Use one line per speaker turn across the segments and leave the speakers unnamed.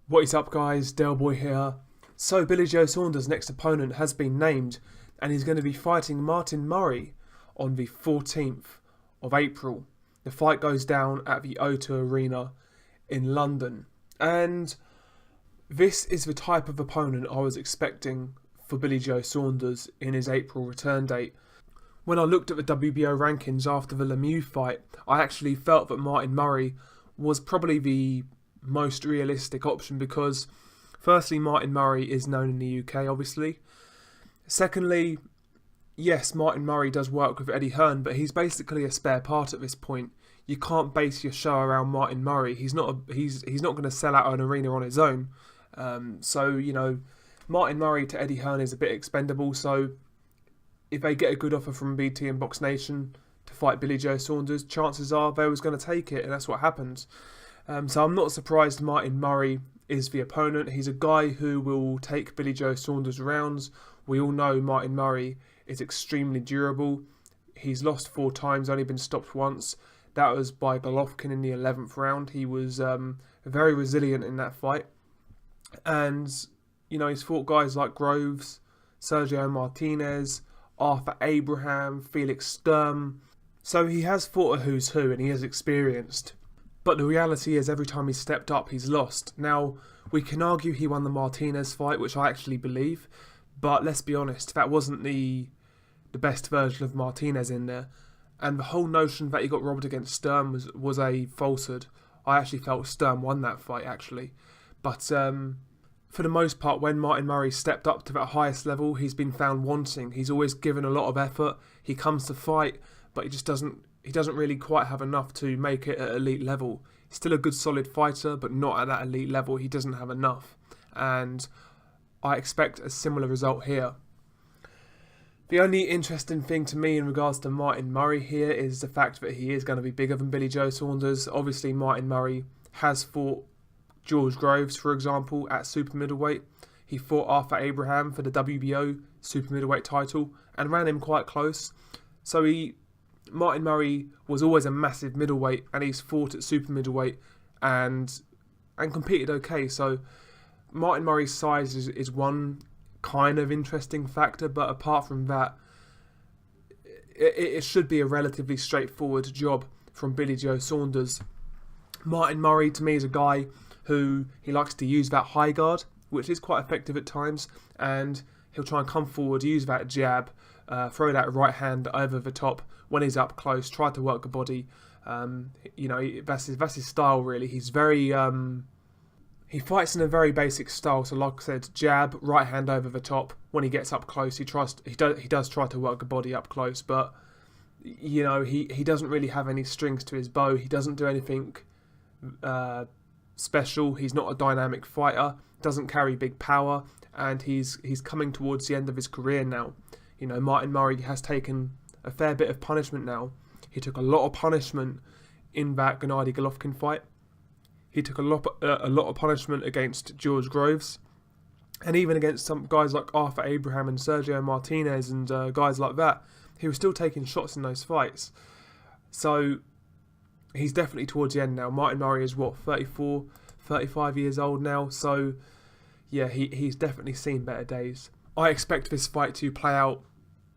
What is up, guys? Del Boy here. So Billy Joe Saunders' next opponent has been named, and he's going to be fighting Martin Murray on the 14th of April. The fight goes down at the O2 Arena in London, and this is the type of opponent I was expecting for Billy Joe Saunders in his April return date. When I looked at the WBO rankings after the Lemieux fight, I actually felt that Martin Murray was probably the most realistic option because, firstly, Martin Murray is known in the UK, obviously. Secondly, yes, Martin Murray does work with Eddie Hearn, but he's basically a spare part at this point. You can't base your show around Martin Murray. He's not going to sell out an arena on his own. Martin Murray to Eddie Hearn is a bit expendable. So if they get a good offer from BT and Box Nation to fight Billy Joe Saunders, chances are they was going to take it, and that's what happened. So I'm not surprised Martin Murray is the opponent. He's a guy who will take Billy Joe Saunders rounds. We all know Martin Murray is extremely durable. He's lost 4 times, only been stopped once. That was by Golovkin in the 11th round. He was very resilient in that fight. And, he's fought guys like Groves, Sergio Martinez, Arthur Abraham, Felix Sturm. So he has fought a who's who and he is experienced. But the reality is every time he's stepped up, he's lost. Now, we can argue he won the Martinez fight, which I actually believe. But let's be honest, that wasn't the best version of Martinez in there. And the whole notion that he got robbed against Sturm was a falsehood. I actually felt Sturm won that fight, actually. But for the most part, when Martin Murray stepped up to that highest level, he's been found wanting. He's always given a lot of effort. He comes to fight, but he doesn't really quite have enough to make it at elite level. He's still a good solid fighter, but not at that elite level. He doesn't have enough. And I expect a similar result here. The only interesting thing to me in regards to Martin Murray here is the fact that he is going to be bigger than Billy Joe Saunders. Obviously, Martin Murray has fought George Groves, for example, at super middleweight. He fought Arthur Abraham for the WBO super middleweight title and ran him quite close. So Martin Murray was always a massive middleweight, and he's fought at super middleweight and competed okay. So Martin Murray's size is one kind of interesting factor, but apart from that, it should be a relatively straightforward job from Billy Joe Saunders. Martin Murray, to me, is a guy who he likes to use that high guard, which is quite effective at times, and he'll try and come forward, use that jab, throw that right hand over the top when he's up close, try to work the body. That's his style, really. He's very he fights in a very basic style. So, like I said, jab, right hand over the top. When he gets up close, he does try to work the body up close, but he doesn't really have any strings to his bow. He doesn't do anything special. He's not a dynamic fighter. Doesn't carry big power, and he's coming towards the end of his career now. Martin Murray has taken a fair bit of punishment now. He took a lot of punishment in that Gennady Golovkin fight. He took a lot of punishment against George Groves, and even against some guys like Arthur Abraham and Sergio Martinez and guys like that. He was still taking shots in those fights. So he's definitely towards the end now. Martin Murray is 34, 35 years old now. So yeah, he's definitely seen better days. I expect this fight to play out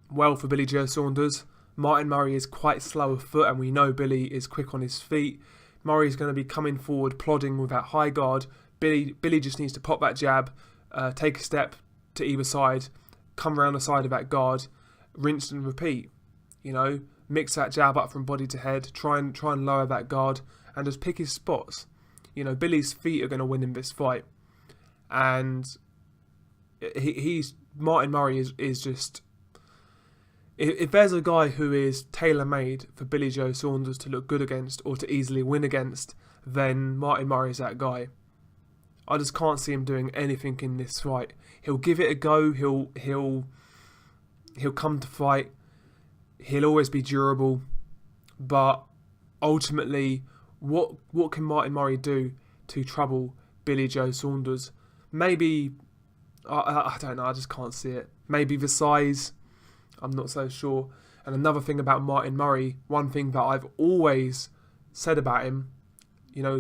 well for Billy Joe Saunders. Martin Murray is quite slow of foot, and we know Billy is quick on his feet. Murray's going to be coming forward, plodding with that high guard. Billy just needs to pop that jab, take a step to either side, come around the side of that guard, rinse and repeat. Mix that jab up from body to head, try and lower that guard, and just pick his spots. Billy's feet are going to win in this fight, and Martin Murray is just. If there's a guy who is tailor-made for Billy Joe Saunders to look good against or to easily win against, then Martin Murray is that guy. I just can't see him doing anything in this fight. He'll give it a go. He'll come to fight. He'll always be durable. But ultimately, what can Martin Murray do to trouble Billy Joe Saunders? Maybe, I don't know, I just can't see it. Maybe the size. I'm not so sure. And another thing about Martin Murray, one thing that I've always said about him,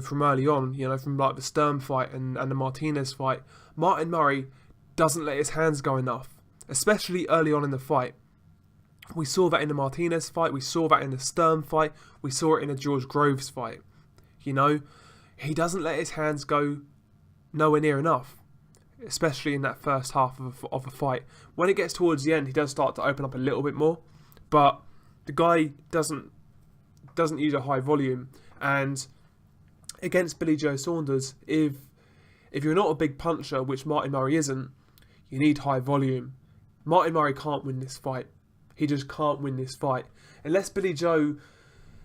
from early on, from like the Sturm fight and the Martinez fight, Martin Murray doesn't let his hands go enough, especially early on in the fight. We saw that in the Martinez fight, we saw that in the Sturm fight, we saw it in the George Groves fight. He doesn't let his hands go nowhere near enough, especially in that first half of a fight. When it gets towards the end, he does start to open up a little bit more, but the guy doesn't use a high volume. And against Billy Joe Saunders, if you're not a big puncher, which Martin Murray isn't, you need high volume. Martin Murray can't win this fight. He just can't win this fight. Unless Billy Joe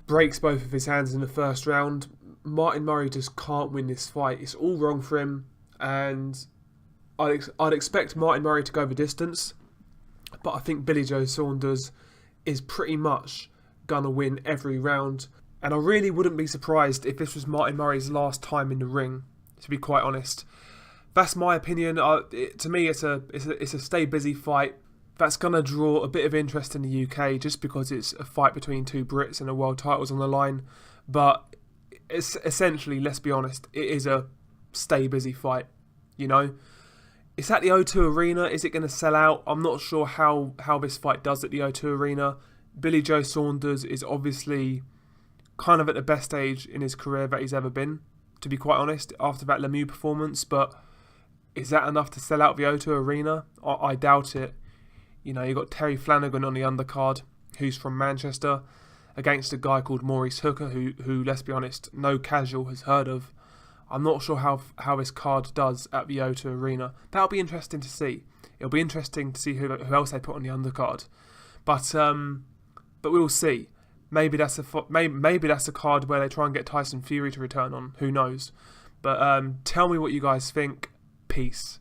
breaks both of his hands in the first round, Martin Murray just can't win this fight. It's all wrong for him, and I'd expect Martin Murray to go the distance, but I think Billy Joe Saunders is pretty much going to win every round. And I really wouldn't be surprised if this was Martin Murray's last time in the ring, to be quite honest. That's my opinion. To me, it's a stay busy fight. That's going to draw a bit of interest in the UK just because it's a fight between two Brits and the world title's on the line. But it's essentially, let's be honest, it is a stay busy fight. It's at the O2 Arena. Is it going to sell out? I'm not sure how this fight does at the O2 Arena. Billy Joe Saunders is obviously kind of at the best stage in his career that he's ever been, to be quite honest, after that Lemieux performance. But is that enough to sell out the O2 Arena? I doubt it. You've got Terry Flanagan on the undercard, who's from Manchester, against a guy called Maurice Hooker, who, let's be honest, no casual has heard of. I'm not sure how this card does at the O2 Arena. That'll be interesting to see. It'll be interesting to see who else they put on the undercard. But we'll see. Maybe that's a card where they try and get Tyson Fury to return on. Who knows? But tell me what you guys think. Peace.